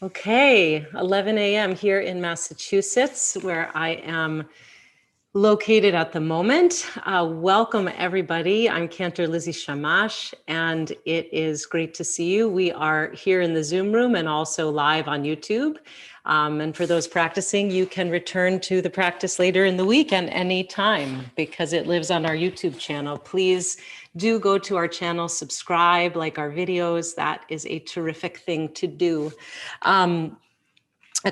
Okay, 11 a.m. here in Massachusetts, where I am located at the moment. Welcome, everybody. I'm Cantor Lizzie Shammash, and it is great to see you. We are here in the Zoom room and also live on YouTube. And for those practicing, you can return to the practice later in the week and any time because it lives on our YouTube channel. Please do go to our channel, subscribe, like our videos. That is a terrific thing to do. A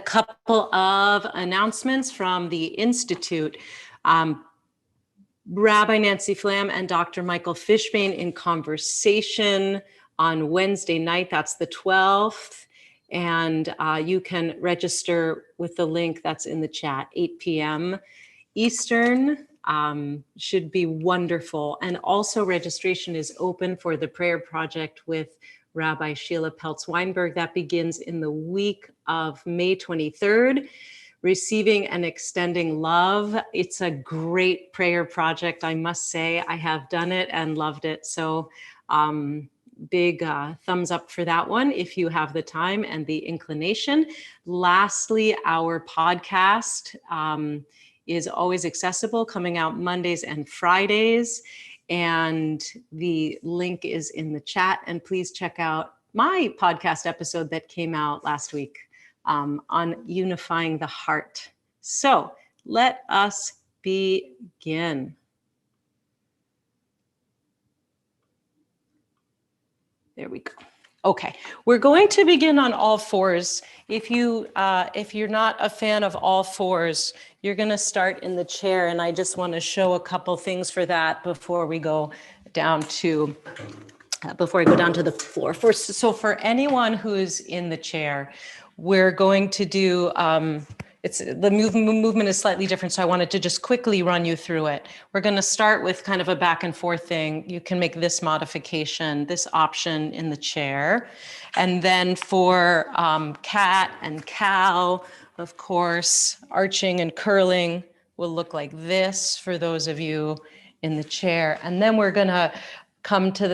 couple of announcements from the Institute. Rabbi Nancy Flam and Dr. Michael Fishbane in conversation on Wednesday night, that's the 12th. And you can register with the link that's in the chat, 8 p.m. Eastern. Should be wonderful. And also registration is open for the prayer project with Rabbi Sheila Peltz-Weinberg. That begins in the week of May 23rd. Receiving and extending love. It's a great prayer project, I must say. I have done it and loved it. So big thumbs up for that one if you have the time and the inclination. Lastly, our podcast is always accessible, coming out Mondays and Fridays. And the link is in the chat. And please check out my podcast episode that came out last week on unifying the heart. So let us begin. There we go. Okay, we're going to begin on all fours. If you're not a fan of all fours, you're going to start in the chair, and I just want to show a couple things for that before we go down to the floor. So for anyone who's in the chair, we're going to do, the movement is slightly different, so I wanted to just quickly run you through it. We're going to start with kind of a back and forth thing. You can make this modification, this option in the chair. And then for cat and cow, of course, arching and curling will look like this for those of you in the chair. And then we're going to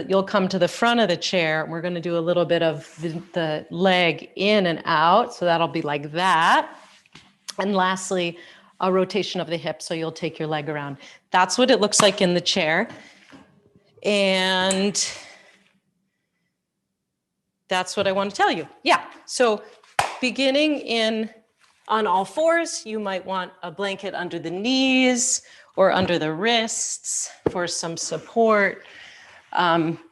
you'll come to the front of the chair. We're going to do a little bit of the leg in and out. So that'll be like that. And lastly, a rotation of the hip. So you'll take your leg around. That's what it looks like in the chair. And that's what I want to tell you. Yeah. So beginning on all fours, you might want a blanket under the knees or under the wrists for some support.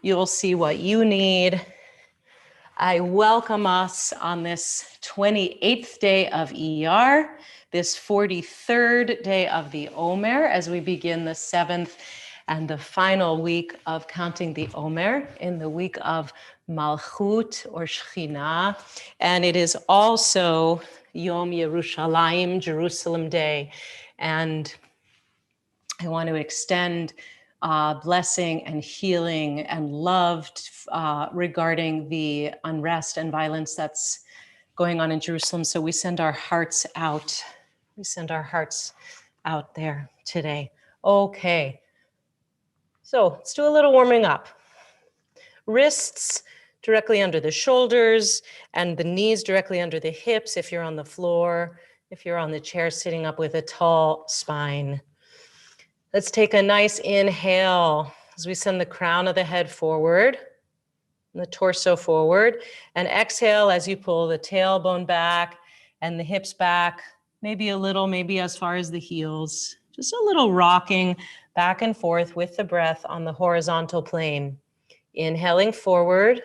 You'll see what you need. I welcome us on this 28th day of ER, this 43rd day of the Omer, as we begin the 7th and the final week of counting the Omer in the week of Malchut or Shekhinah. And it is also Yom Yerushalayim, Jerusalem Day. And I want to extend blessing and healing and love regarding the unrest and violence that's going on in Jerusalem. So we send our hearts out. We send our hearts out there today. Okay. So let's do a little warming up. Wrists directly under the shoulders and the knees directly under the hips if you're on the floor, if you're on the chair sitting up with a tall spine. Let's take a nice inhale as we send the crown of the head forward, and the torso forward, and exhale as you pull the tailbone back and the hips back, maybe a little, maybe as far as the heels. Just a little rocking back and forth with the breath on the horizontal plane. Inhaling forward.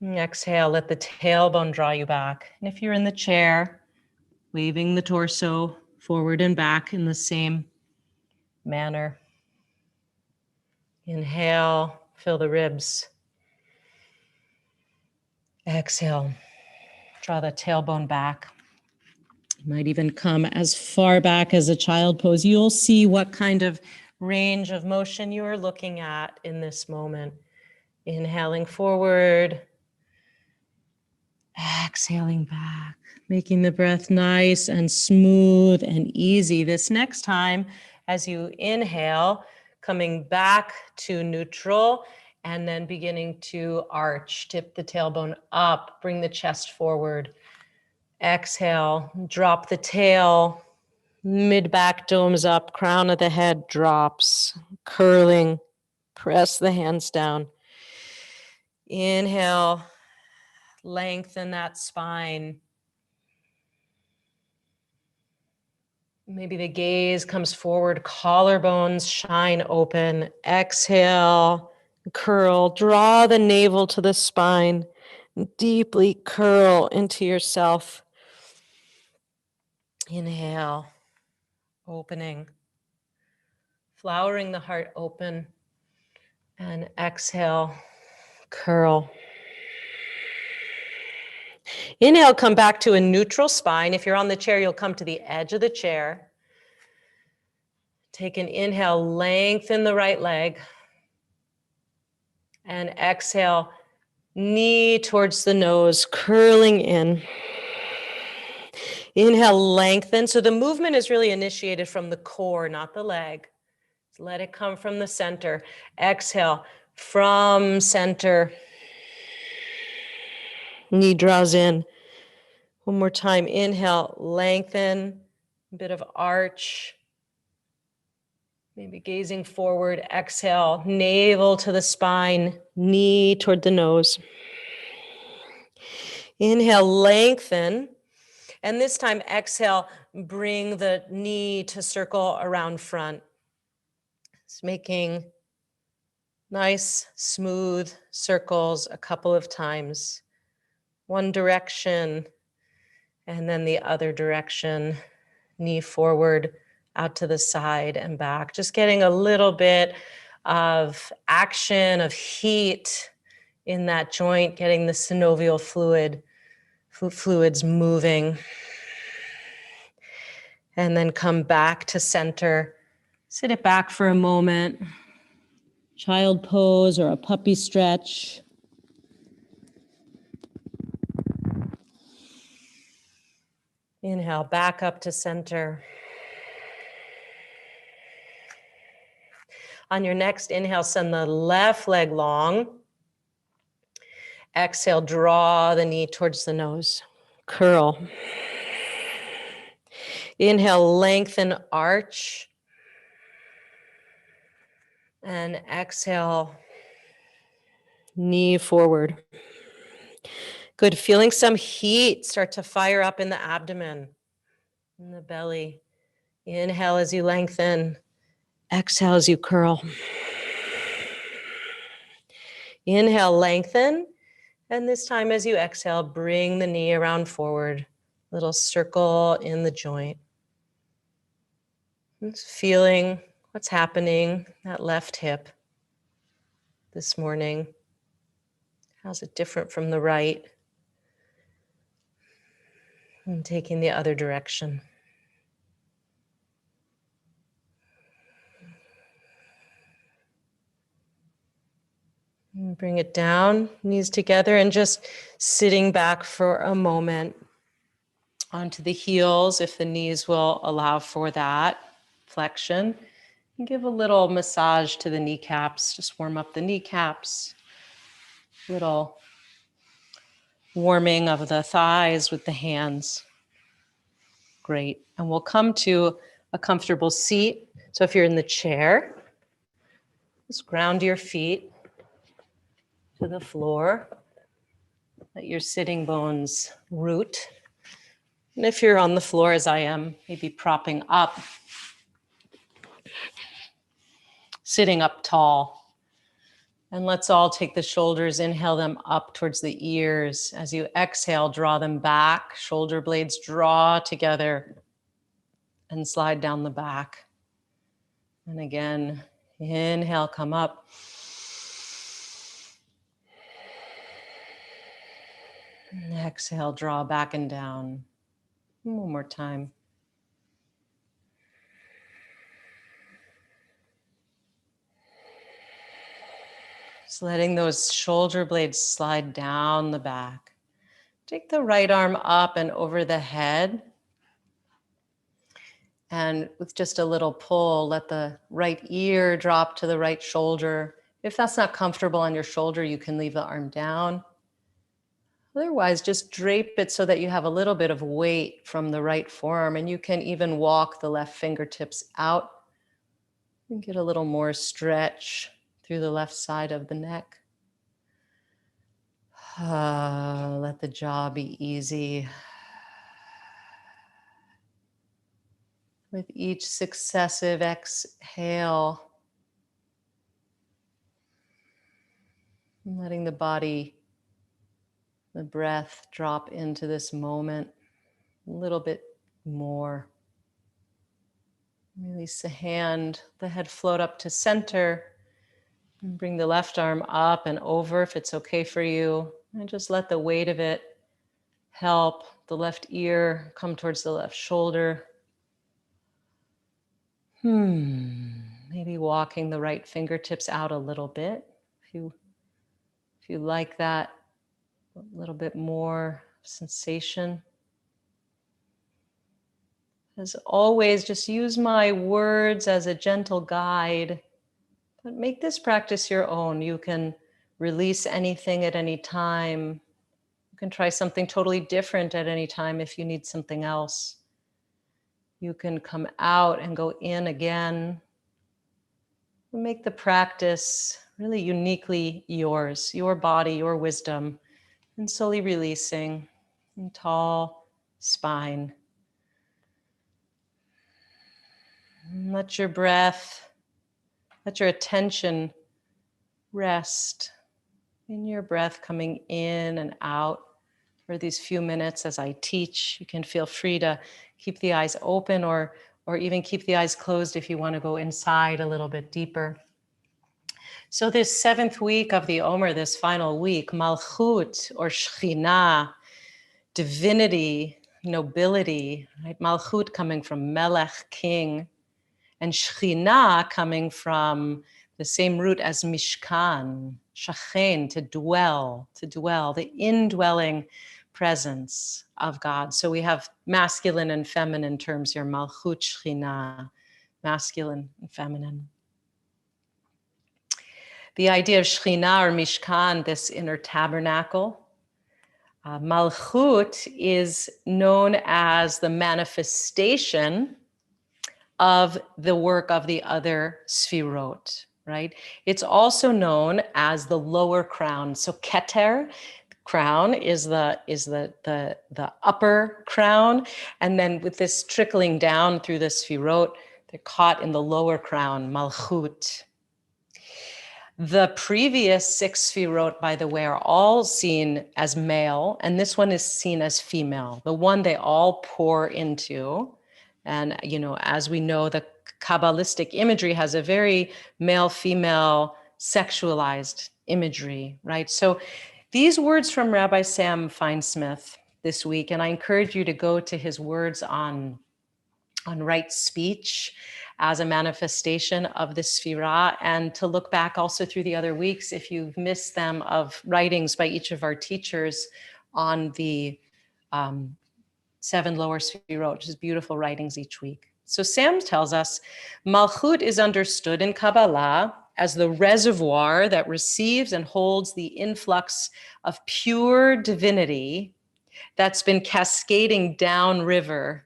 And exhale, let the tailbone draw you back. And if you're in the chair, waving the torso forward and back in the same manner. Inhale, fill the ribs. Exhale, draw the tailbone back. You might even come as far back as a child pose. You'll see what kind of range of motion you are looking at in this moment. Inhaling forward, exhaling back, making the breath nice and smooth and easy. This next time, as you inhale, coming back to neutral And then beginning to arch, tip the tailbone up, bring the chest forward. Exhale, drop the tail, mid-back domes up, crown of the head drops, curling, press the hands down. Inhale, lengthen that spine. Maybe the gaze comes forward, collarbones shine open. Exhale, curl, draw the navel to the spine. Deeply curl into yourself. Inhale, opening, flowering the heart open. And exhale, curl. Inhale, come back to a neutral spine. If you're on the chair, you'll come to the edge of the chair. Take an inhale, lengthen the right leg. And exhale, knee towards the nose, curling in. Inhale, lengthen. So the movement is really initiated from the core, not the leg. Let it come from the center. Exhale, from center. Knee draws in. One more time. Inhale, lengthen. A bit of arch. Maybe gazing forward. Exhale, navel to the spine, knee toward the nose. Inhale, lengthen. And this time, exhale, bring the knee to circle around front. It's making nice, smooth circles a couple of times. One direction, and then the other direction. Knee forward, out to the side and back. Just getting a little bit of action, of heat in that joint, getting the synovial fluids moving. And then come back to center. Sit it back for a moment. Child pose or a puppy stretch. Inhale, back up to center. On your next inhale, send the left leg long. Exhale, draw the knee towards the nose. Curl. Inhale, lengthen, arch. And exhale, knee forward. Good, feeling some heat start to fire up in the abdomen, in the belly. Inhale as you lengthen. Exhale as you curl. Inhale, lengthen. And this time as you exhale, bring the knee around forward. Little circle in the joint. Just feeling what's happening, that left hip this morning. How's it different from the right? And taking the other direction. And bring it down, knees together, and just sitting back for a moment onto the heels, if the knees will allow for that flexion. And give a little massage to the kneecaps, just warm up the kneecaps. Little warming of the thighs with the hands. Great. And we'll come to a comfortable seat. So if you're in the chair, just ground your feet to the floor. Let your sitting bones root. And if you're on the floor, as I am, maybe propping up, sitting up tall. And let's all take the shoulders, inhale them up towards the ears. As you exhale, draw them back. Shoulder blades draw together and slide down the back. And again, inhale, come up. And exhale, draw back and down. One more time. Just letting those shoulder blades slide down the back. Take the right arm up and over the head. And with just a little pull, let the right ear drop to the right shoulder. If that's not comfortable on your shoulder, you can leave the arm down. Otherwise, just drape it so that you have a little bit of weight from the right forearm, and you can even walk the left fingertips out and get a little more stretch through the left side of the neck. Let the jaw be easy. With each successive exhale, letting the body, the breath drop into this moment a little bit more. Release the hand, the head float up to center. And bring the left arm up and over if it's okay for you. And just let the weight of it help the left ear come towards the left shoulder. Maybe walking the right fingertips out a little bit. If you like that, a little bit more sensation. As always, just use my words as a gentle guide, but make this practice your own. You can release anything at any time. You can try something totally different at any time if you need something else. You can come out and go in again. Make the practice really uniquely yours, your body, your wisdom, and slowly releasing and tall spine. Let your breath, let your attention rest in your breath coming in and out for these few minutes as I teach. You can feel free to keep the eyes open or even keep the eyes closed if you want to go inside a little bit deeper. So this 7th week of the Omer, this final week, Malchut or Shekhinah, divinity, nobility, right? Malchut coming from Melech, king, and Shekhinah coming from the same root as Mishkan, Shachen, to dwell, the indwelling presence of God. So we have masculine and feminine terms here, Malchut, Shekhinah, masculine and feminine. The idea of Shekhinah or Mishkan, this inner tabernacle, Malchut is known as the manifestation of the work of the other sfirot, right? It's also known as the lower crown. So Keter, crown, is the upper crown, and then with this trickling down through the sfirot, they're caught in the lower crown, Malchut. The previous 6 sfirot, by the way, are all seen as male, and this one is seen as female, the one they all pour into. And, as we know, the Kabbalistic imagery has a very male-female sexualized imagery, right? So these words from Rabbi Sam Feinsmith this week, and I encourage you to go to his words on right speech as a manifestation of the Sphira, and to look back also through the other weeks if you've missed them, of writings by each of our teachers on the 7 lower Sphirot, which is beautiful writings each week. So Sam tells us, Malchut is understood in Kabbalah as the reservoir that receives and holds the influx of pure divinity that's been cascading downriver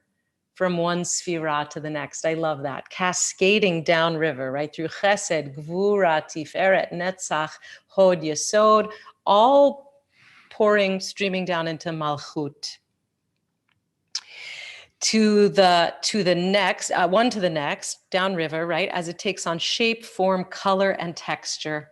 from one sphira to the next. I love that. Cascading downriver, right? Through Chesed, Gvura, Tiferet, Netzach, Hod, Yesod, all pouring, streaming down into Malchut. To the next, one to the next, downriver, right? As it takes on shape, form, color, and texture.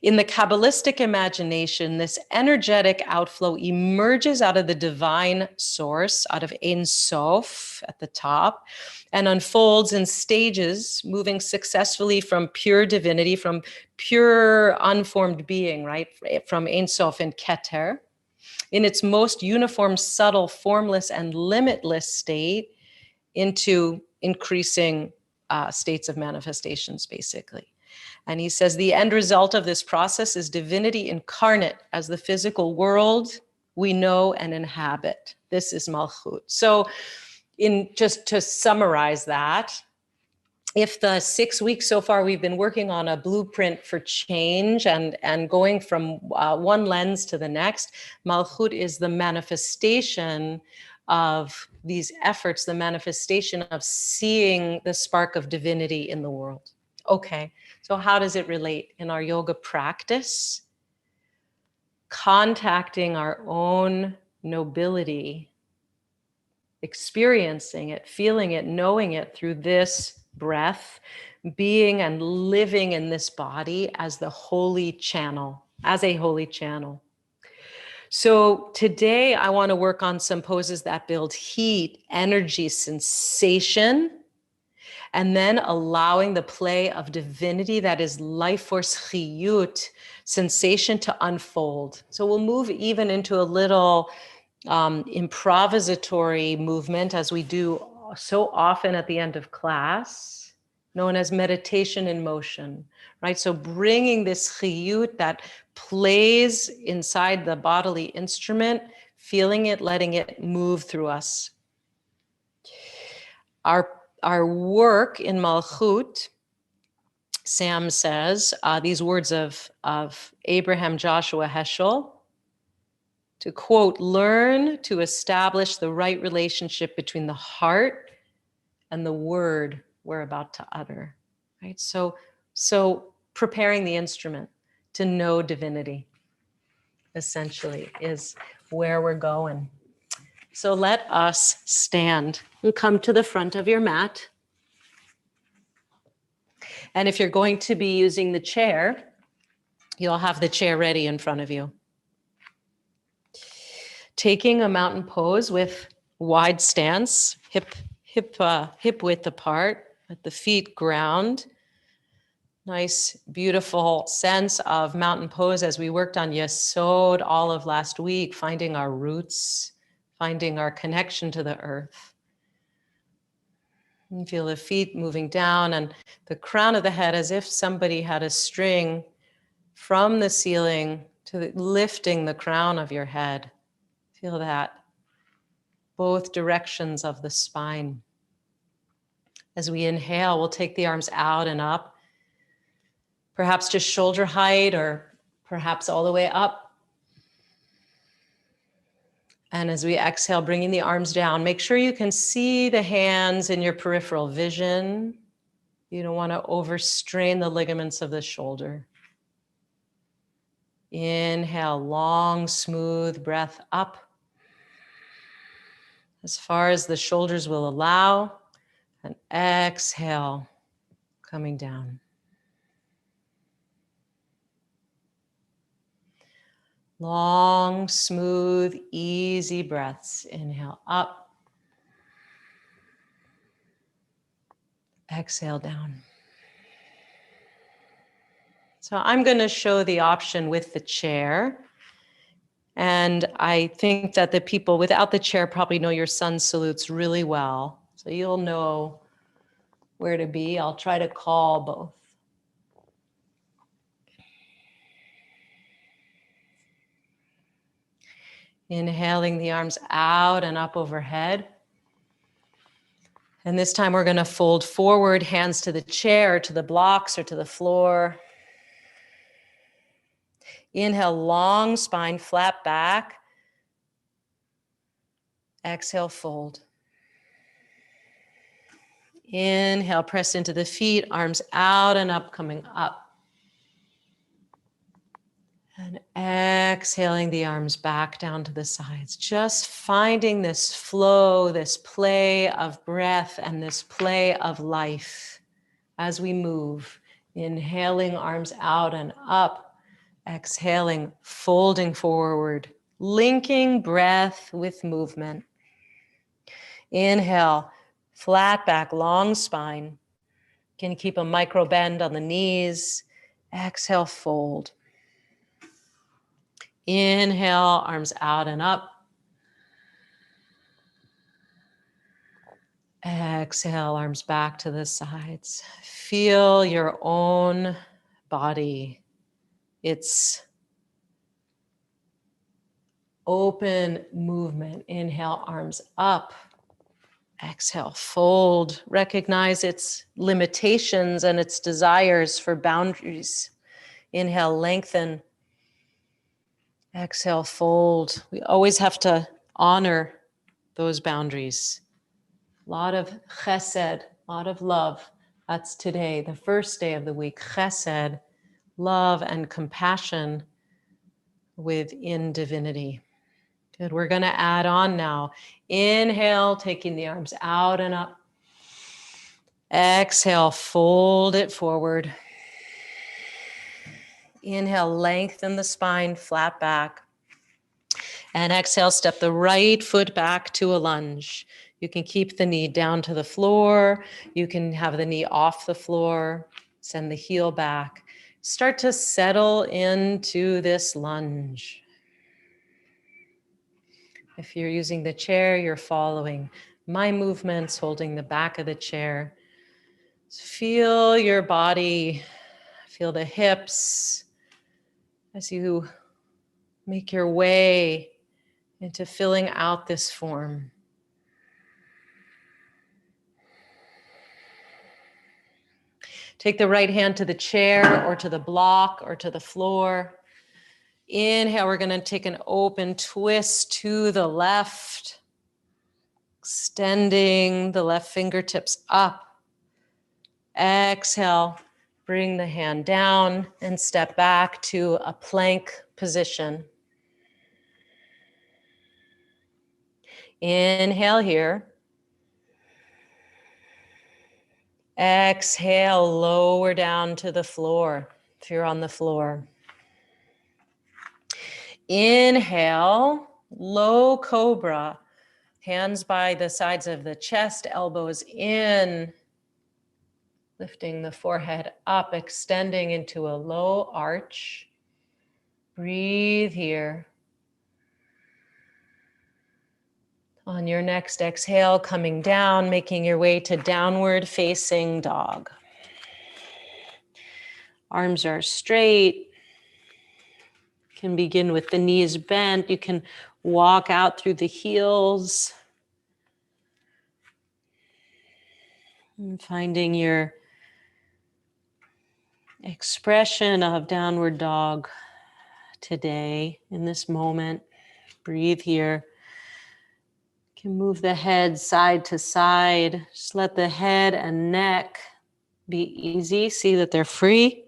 In the Kabbalistic imagination, this energetic outflow emerges out of the divine source, out of Ein Sof at the top, and unfolds in stages, moving successfully from pure divinity, from pure unformed being, right? From Ein Sof in Keter, in its most uniform, subtle, formless, and limitless state, into increasing states of manifestations, basically. And he says the end result of this process is divinity incarnate as the physical world we know and inhabit. This is Malchut. So just to summarize that, if the 6 weeks so far we've been working on a blueprint for change and going from one lens to the next, Malchut is the manifestation of these efforts, the manifestation of seeing the spark of divinity in the world. Okay, so how does it relate in our yoga practice? Contacting our own nobility, experiencing it, feeling it, knowing it through this breath, being and living in this body as the holy channel, as a holy channel. So today I want to work on some poses that build heat, energy, sensation, and then allowing the play of divinity, that is life force, chiyut, sensation, to unfold. So we'll move even into a little improvisatory movement, as we do so often at the end of class, known as meditation in motion, right? So bringing this chiyut that plays inside the bodily instrument, feeling it, letting it move through us. Our work in Malchut, Sam says, these words of Abraham Joshua Heschel, to quote, learn to establish the right relationship between the heart and the word we're about to utter, right? So preparing the instrument to know divinity, essentially, is where we're going. So let us stand and come to the front of your mat. And if you're going to be using the chair, you'll have the chair ready in front of you. Taking a mountain pose with wide stance, hip width apart, let the feet ground. Nice, beautiful sense of mountain pose as we worked on Yesod all of last week, finding our roots, finding our connection to the earth. And feel the feet moving down and the crown of the head as if somebody had a string from the ceiling to lifting the crown of your head. Feel that. Both directions of the spine. As we inhale, we'll take the arms out and up, perhaps just shoulder height or perhaps all the way up. And as we exhale, bringing the arms down, make sure you can see the hands in your peripheral vision. You don't want to overstrain the ligaments of the shoulder. Inhale, long, smooth breath up as far as the shoulders will allow. And exhale, coming down. Long, smooth, easy breaths. Inhale up. Exhale down. So I'm going to show the option with the chair. And I think that the people without the chair probably know your sun salutes really well. So you'll know where to be. I'll try to call both. Inhaling the arms out and up overhead. And this time we're going to fold forward, hands to the chair, to the blocks, or to the floor. Inhale, long spine, flat back. Exhale, fold. Inhale, press into the feet, arms out and up, coming up. And exhaling the arms back down to the sides. Just finding this flow, this play of breath and this play of life as we move. Inhaling, arms out and up. Exhaling, folding forward, linking breath with movement. Inhale, flat back, long spine. Can keep a micro bend on the knees. Exhale, fold. Inhale, arms out and up. Exhale, arms back to the sides. Feel your own body. It's open movement. Inhale, arms up. Exhale, fold. Recognize its limitations and its desires for boundaries. Inhale, lengthen. Exhale, fold. We always have to honor those boundaries. A lot of chesed, a lot of love. That's today, the first day of the week. Chesed, love and compassion within divinity. Good. We're going to add on now. Inhale, taking the arms out and up. Exhale, fold it forward. Inhale, lengthen the spine, flat back. And exhale, step the right foot back to a lunge. You can keep the knee down to the floor. You can have the knee off the floor. Send the heel back. Start to settle into this lunge. If you're using the chair, you're following my movements, holding the back of the chair. Feel your body, feel the hips as you make your way into filling out this form. Take the right hand to the chair or to the block or to the floor. Inhale, we're going to take an open twist to the left, extending the left fingertips up. Exhale, bring the hand down and step back to a plank position. Inhale here. Exhale, lower down to the floor if you're on the floor. Inhale, low cobra. Hands by the sides of the chest, elbows in. Lifting the forehead up, extending into a low arch. Breathe here. On your next exhale, coming down, making your way to downward facing dog. Arms are straight. Can begin with the knees bent. You can walk out through the heels. And finding your expression of downward dog today in this moment. Breathe here. You can move the head side to side. Just let the head and neck be easy. See that they're free.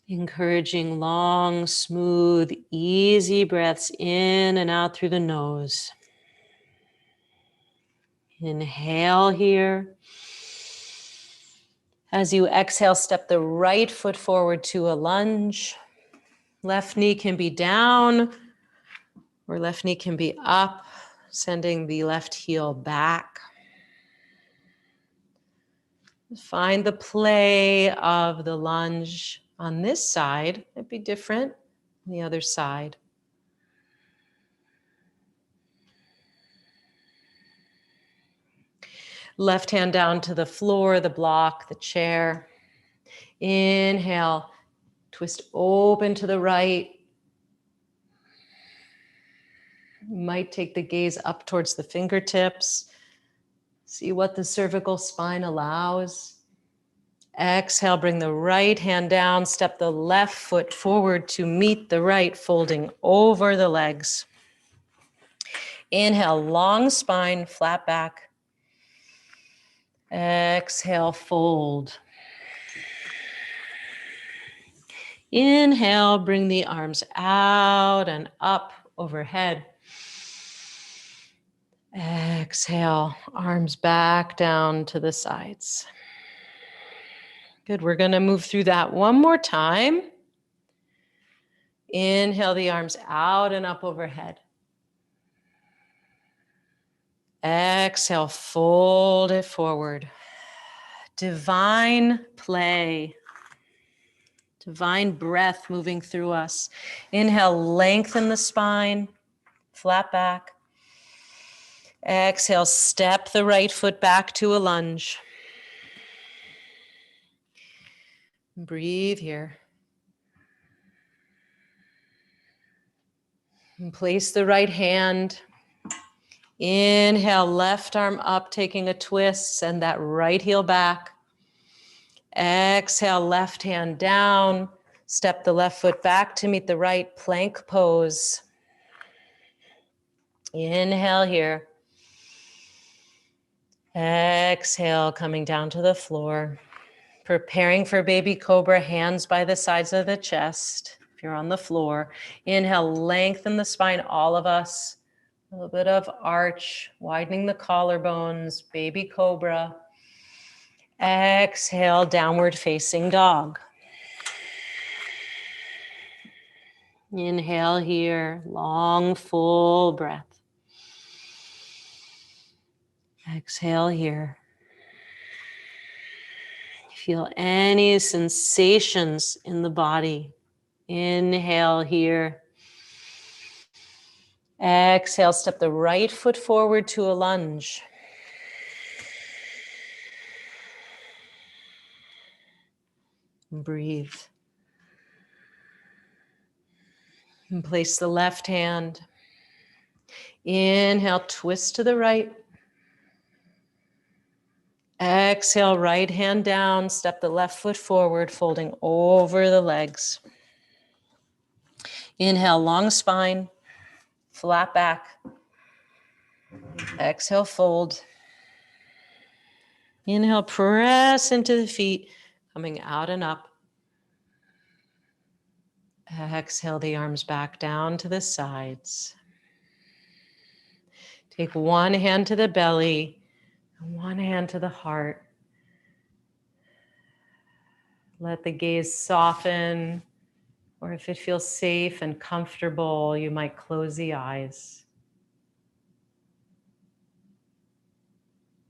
Encouraging long, smooth, easy breaths in and out through the nose. Inhale here. As you exhale, step the right foot forward to a lunge. Left knee can be down or left knee can be up, sending the left heel back. Find the play of the lunge on this side. It'd be different on the other side. Left hand down to the floor, the block, the chair. Inhale, twist open to the right. You might take the gaze up towards the fingertips. See what the cervical spine allows. Exhale, bring the right hand down, step the left foot forward to meet the right, folding over the legs. Inhale, long spine, flat back. Exhale, fold. Inhale, bring the arms out and up overhead. Exhale, arms back down to the sides. Good, we're going to move through that one more time. Inhale the arms out and up overhead. Exhale, fold it forward. Divine play. Divine breath moving through us. Inhale, lengthen the spine, flat back. Exhale, step the right foot back to a lunge. Breathe here. And place the right hand. Inhale, left arm up, taking a twist. Send that right heel back. Exhale, left hand down. Step the left foot back to meet the right, plank pose. Inhale here. Exhale, coming down to the floor. Preparing for baby cobra, hands by the sides of the chest. If you're on the floor, inhale, lengthen the spine, all of us. A little bit of arch, widening the collarbones, baby cobra. Exhale, downward facing dog. Inhale here, long, full breath. Exhale here. Feel any sensations in the body. Inhale here. Exhale, step the right foot forward to a lunge. Breathe. And place the left hand. Inhale, twist to the right. Exhale, right hand down. Step the left foot forward, folding over the legs. Inhale, long spine, flat back. Exhale, fold. Inhale, press into the feet, coming out and up. Exhale the arms back down to the sides. Take one hand to the belly, and one hand to the heart. Let the gaze soften, or if it feels safe and comfortable, you might close the eyes.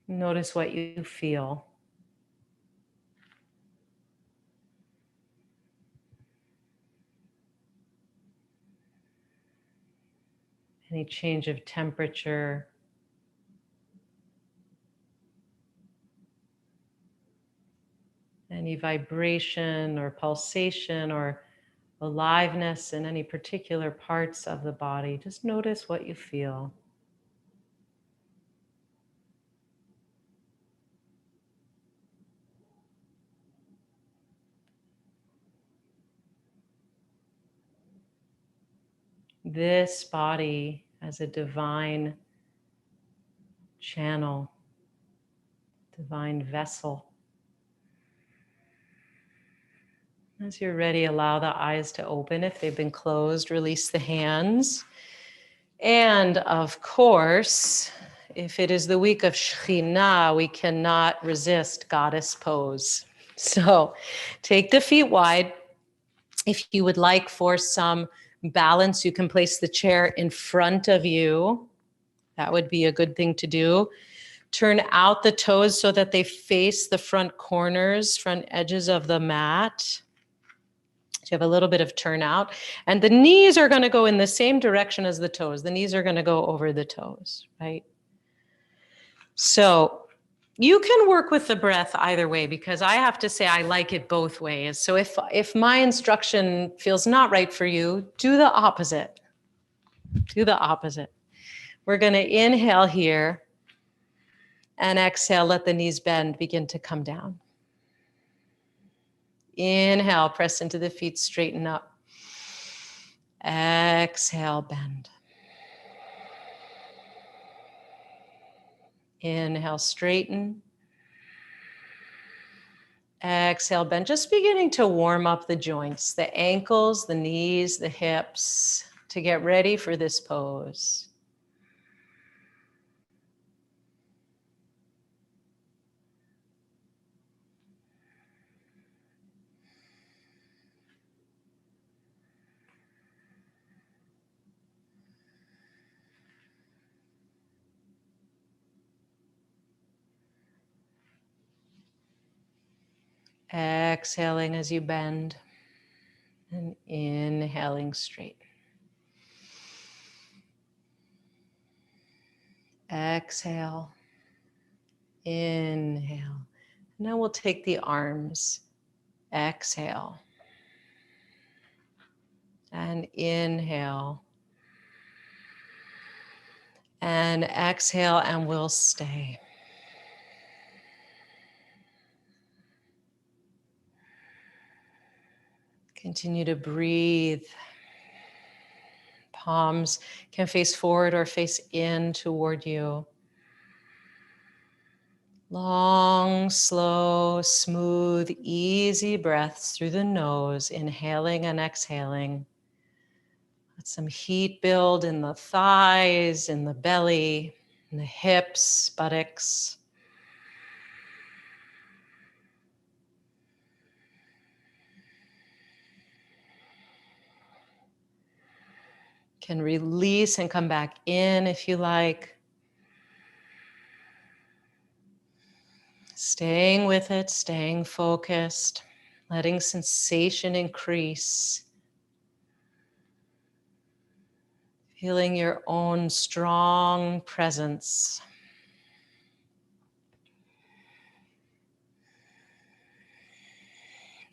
Notice what you feel. Any change of temperature. Any vibration or pulsation or aliveness in any particular parts of the body. Just notice what you feel. This body as a divine channel, divine vessel. As you're ready, allow the eyes to open. If they've been closed, release the hands. And of course, if it is the week of Shekhinah, we cannot resist goddess pose. So take the feet wide. If you would like for some balance, you can place the chair in front of you. That would be a good thing to do. Turn out the toes so that they face the front corners, front edges of the mat. So you have a little bit of turnout. And the knees are going to go in the same direction as the toes. The knees are going to go over the toes, right? So you can work with the breath either way, because I have to say I like it both ways. So if my instruction feels not right for you, do the opposite. Do the opposite. We're going to inhale here and exhale, let the knees bend, begin to come down. Inhale, press into the feet, straighten up. Exhale, bend. Inhale, straighten. Exhale, bend. Just beginning to warm up the joints, the ankles, the knees, the hips, to get ready for this pose. Exhaling as you bend and inhaling straight. Exhale, inhale. Now we'll take the arms Exhale. And inhale. And exhale, and we'll stay. Continue to breathe. Palms can face forward or face in toward you. Long, slow, smooth, easy breaths through the nose, inhaling and exhaling. Let some heat build in the thighs, in the belly, in the hips, buttocks. Can release and come back in if you like. Staying with it, staying focused, letting sensation increase. Feeling your own strong presence.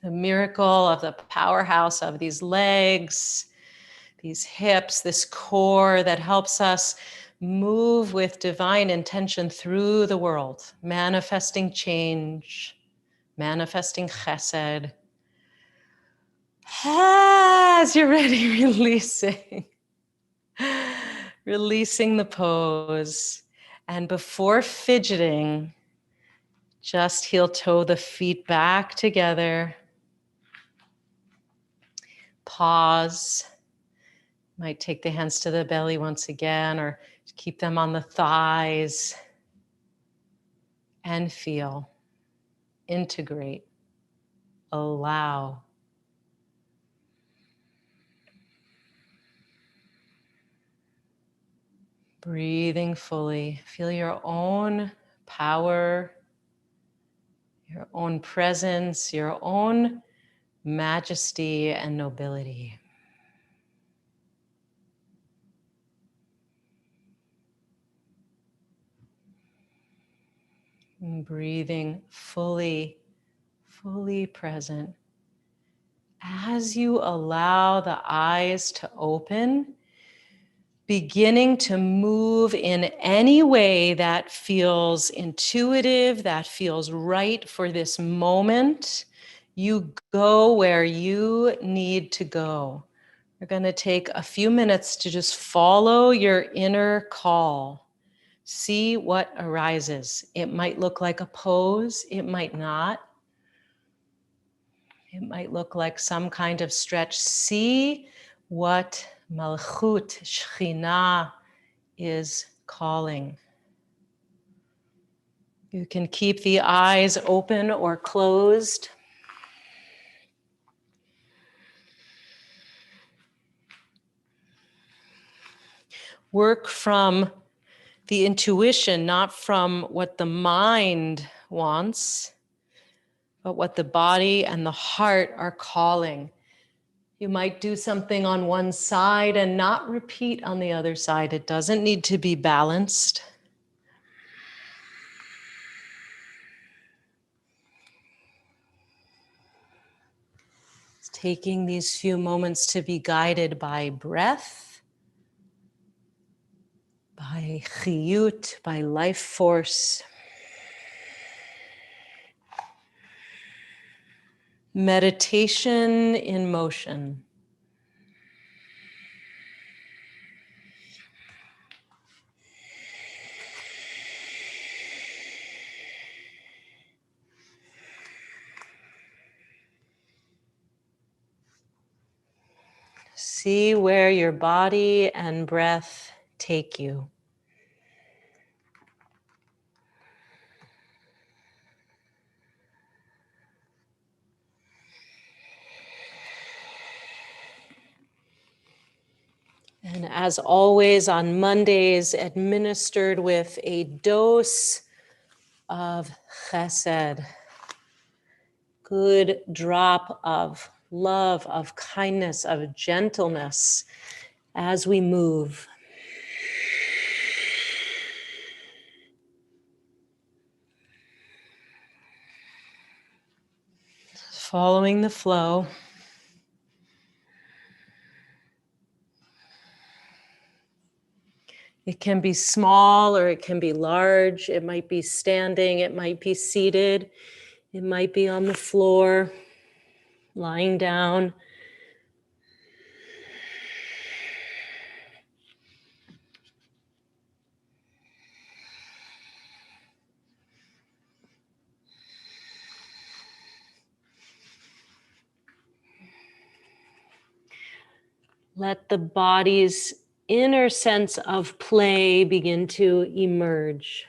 The miracle of the powerhouse of these legs, these hips, this core that helps us move with divine intention through the world, manifesting change, manifesting chesed. As you're ready, releasing. Releasing the pose. And before fidgeting, just heel toe the feet back together. Pause. Might take the hands to the belly once again, or keep them on the thighs. And feel. Integrate. Allow. Breathing fully. Feel your own power, your own presence, your own majesty and nobility. And breathing fully, fully present. As you allow the eyes to open, beginning to move in any way that feels intuitive, that feels right for this moment, you go where you need to go. We're going to take a few minutes to just follow your inner call. See what arises. It might look like a pose, it might not. It might look like some kind of stretch. See what Malchut, Shekhinah, is calling. You can keep the eyes open or closed. Work from the intuition, not from what the mind wants, but what the body and the heart are calling. You might do something on one side and not repeat on the other side. It doesn't need to be balanced. It's taking these few moments to be guided by breath, by chiyut, by life force. Meditation in motion. See where your body and breath take you. And as always on Mondays, administered with a dose of chesed, good drop of love, of kindness, of gentleness as we move. following the flow. It can be small or it can be large. It might be standing, it might be seated, it might be on the floor, lying down. Let the body's inner sense of play begin to emerge.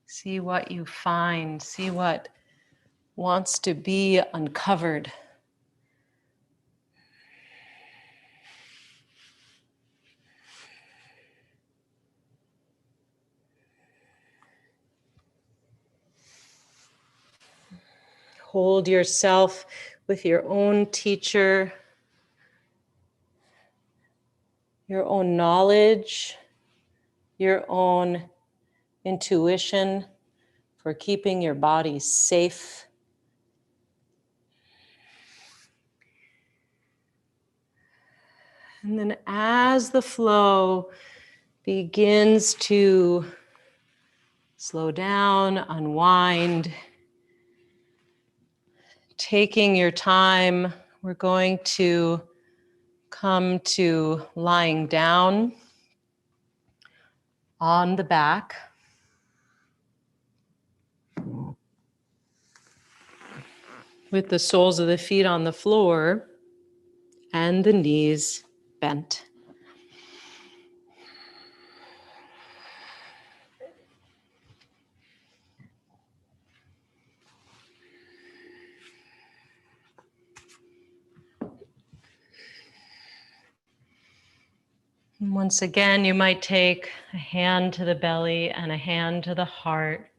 See what you find, see what wants to be uncovered. Hold yourself with your own teacher, your own knowledge, your own intuition for keeping your body safe. And then as the flow begins to slow down, unwind, taking your time, we're going to come to lying down on the back. With the soles of the feet on the floor and the knees bent. And once again, you might take a hand to the belly and a hand to the heart.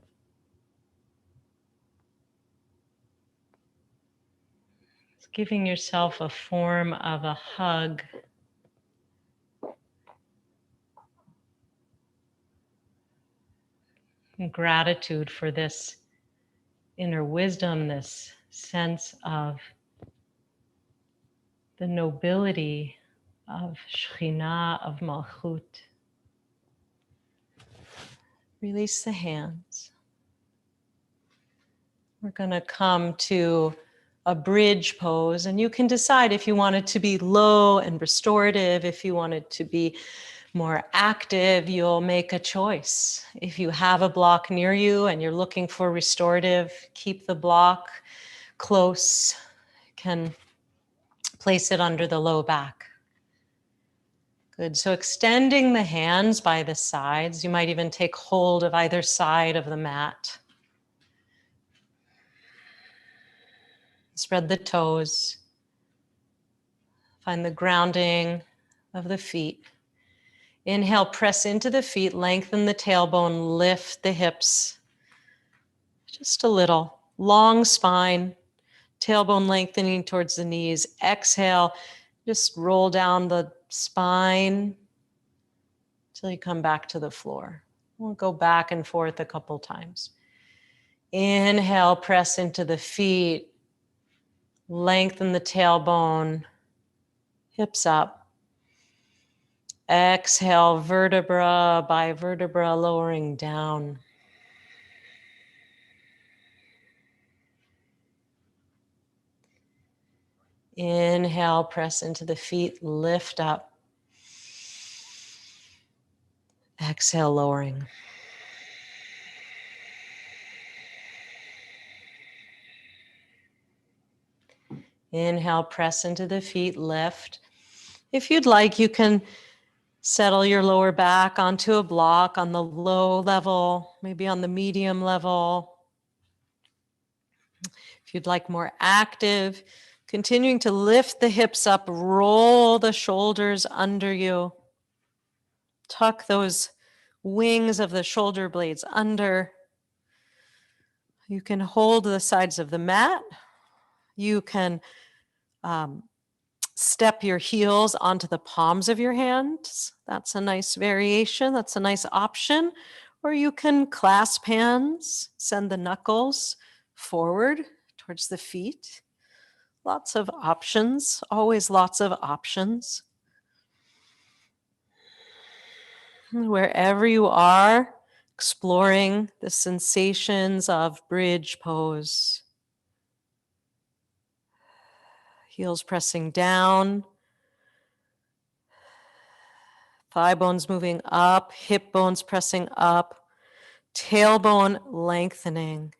It's giving yourself a form of a hug. And gratitude for this inner wisdom, this sense of the nobility of Shekhinah, of Malchut. Release the hands. We're going to come to a bridge pose, and you can decide if you want it to be low and restorative, if you want it to be more active, you'll make a choice. If you have a block near you and you're looking for restorative, keep the block close, can place it under the low back. Good, so extending the hands by the sides, you might even take hold of either side of the mat. Spread the toes. Find the grounding of the feet. Inhale, press into the feet, lengthen the tailbone, lift the hips. Just a little. Long spine, tailbone lengthening towards the knees. Exhale, just roll down the spine till you come back to the floor. We'll go back and forth a couple times. Inhale, press into the feet. Lengthen the tailbone, hips up. Exhale, vertebra by vertebra, lowering down. Inhale, press into the feet, lift up. Exhale, lowering. Inhale, press into the feet, lift. If you'd like, you can settle your lower back onto a block on the low level, maybe on the medium level. If you'd like more active, continuing to lift the hips up, roll the shoulders under you. Tuck those wings of the shoulder blades under. You can hold the sides of the mat. You can step your heels onto the palms of your hands. That's a nice variation. That's a nice option. Or you can clasp hands, send the knuckles forward towards the feet. Lots of options, always lots of options. Wherever you are, exploring the sensations of bridge pose. Heels pressing down, thigh bones moving up, hip bones pressing up, tailbone lengthening.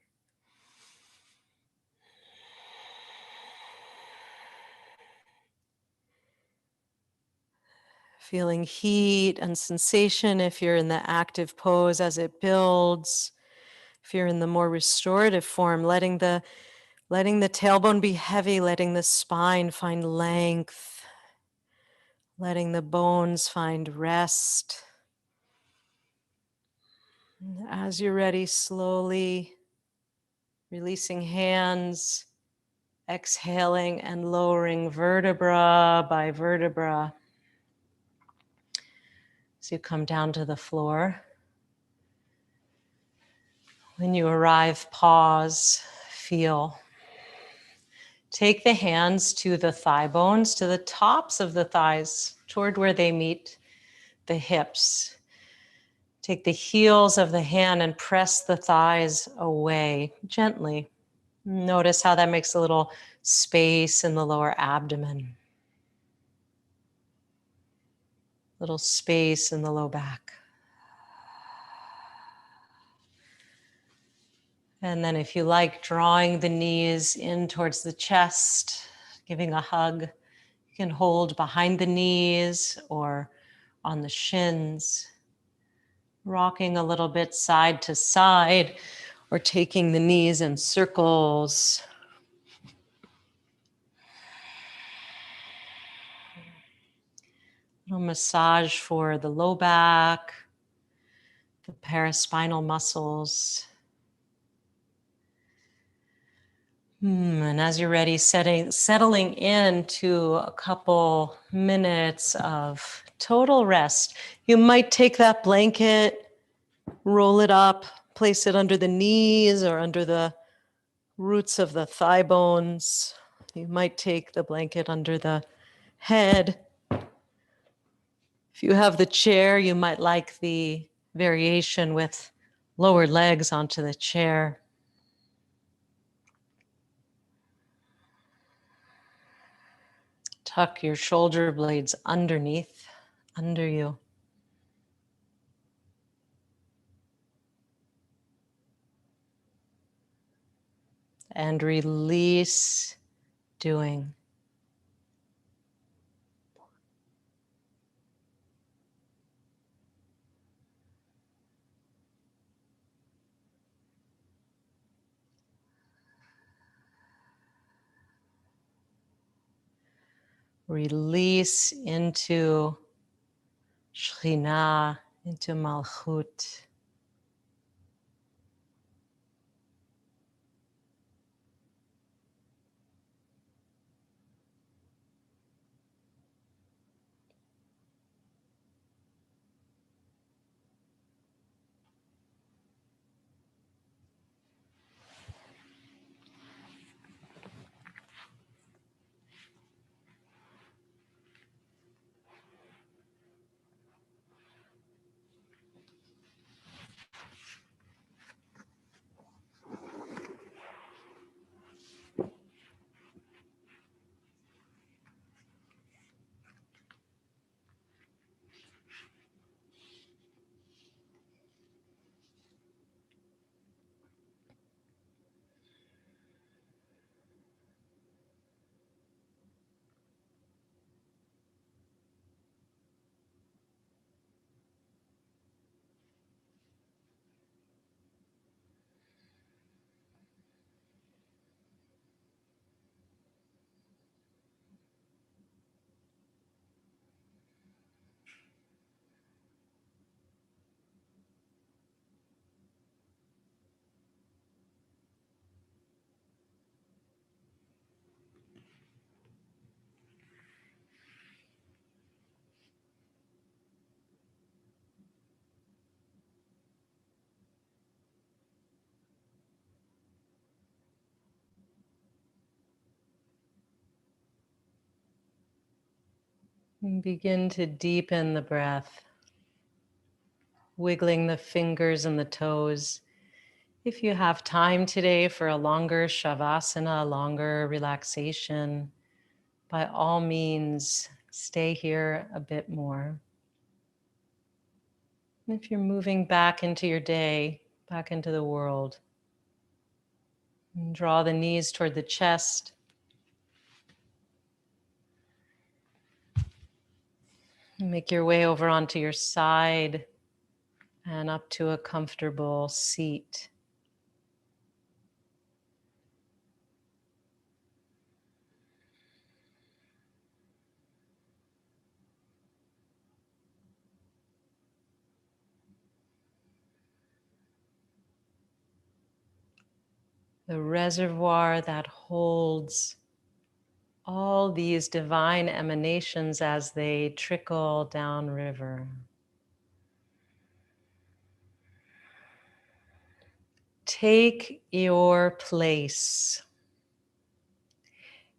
Feeling heat and sensation if you're in the active pose as it builds. If you're in the more restorative form, letting the tailbone be heavy, letting the spine find length, letting the bones find rest. As you're ready, slowly releasing hands, exhaling and lowering vertebra by vertebra. As you come down to the floor. When you arrive, pause, feel. Take the hands to the thigh bones, to the tops of the thighs, toward where they meet the hips. Take the heels of the hand and press the thighs away gently. Notice how that makes a little space in the lower abdomen. Little space in the low back. And then if you like, drawing the knees in towards the chest, giving a hug. You can hold behind the knees or on the shins. Rocking a little bit side to side or taking the knees in circles. Little massage for the low back, the paraspinal muscles. And as you're ready, settling into a couple minutes of total rest. You might take that blanket, roll it up, place it under the knees or under the roots of the thigh bones. You might take the blanket under the head. If you have the chair, you might like the variation with lower legs onto the chair. Tuck your shoulder blades under you. And release doing. Release into Shekhinah, into Malchut. And begin to deepen the breath, wiggling the fingers and the toes. If you have time today for a longer shavasana, a longer relaxation, by all means, stay here a bit more. And if you're moving back into your day, back into the world, and draw the knees toward the chest. Make your way over onto your side and up to a comfortable seat. The reservoir that holds all these divine emanations as they trickle downriver. Take your place.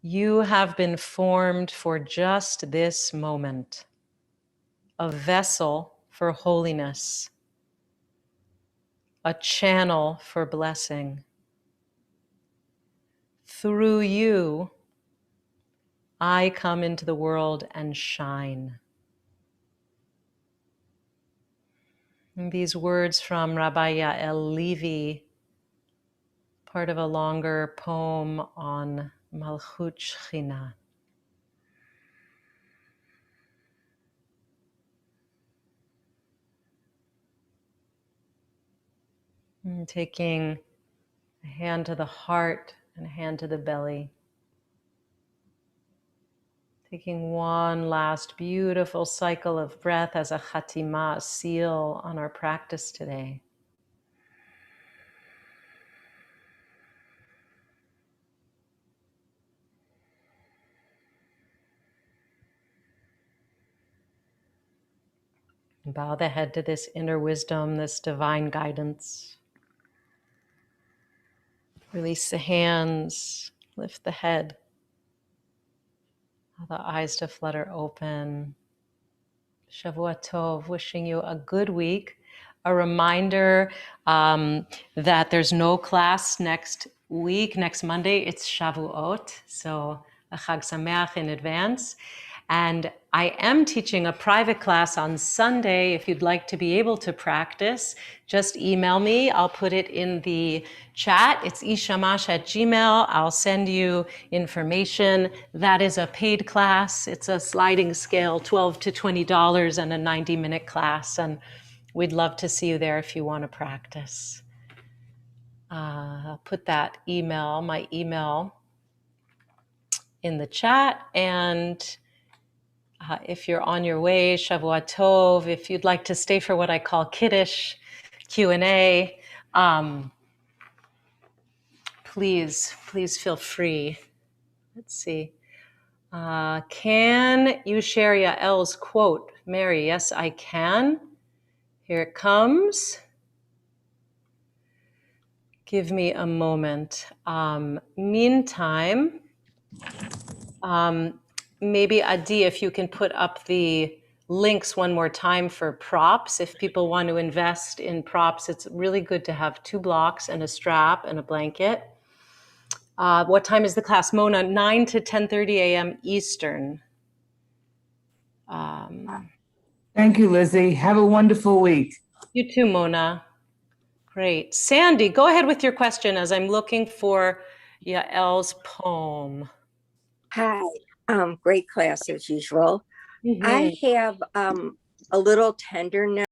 You have been formed for just this moment, a vessel for holiness, a channel for blessing. Through you, I come into the world and shine. And these words from Rabbi Yael Levi, part of a longer poem on Malchut Shechina. And taking a hand to the heart and a hand to the belly. Taking one last beautiful cycle of breath as a chatima, a seal on our practice today. And bow the head to this inner wisdom, this divine guidance. Release the hands, lift the head. Allow the eyes to flutter open. Shavua Tov, wishing you a good week. A reminder that there's no class next week, next Monday. It's Shavuot, so a Chag Sameach in advance. And I am teaching a private class on Sunday. If you'd like to be able to practice, just email me. I'll put it in the chat. It's Shammash@gmail. I'll send you information. That is a paid class. It's a sliding scale, $12 to $20 and a 90-minute class. And we'd love to see you there if you want to practice. I'll put that email, my email, in the chat. And if you're on your way, Shavua Tov, if you'd like to stay for what I call Kiddush Q&A, please feel free. Let's see. Can you share Yael's quote? Mary, yes, I can. Here it comes. Give me a moment. Meantime, maybe Adi, if you can put up the links one more time for props. If people want to invest in props, it's really good to have 2 blocks and a strap and a blanket. What time is the class? Mona, 9 to 10:30 a.m. Eastern. Thank you, Lizzie. Have a wonderful week. You too, Mona. Great. Sandy, go ahead with your question as I'm looking for Yael's poem. Hi, great class as usual. I have a little tenderness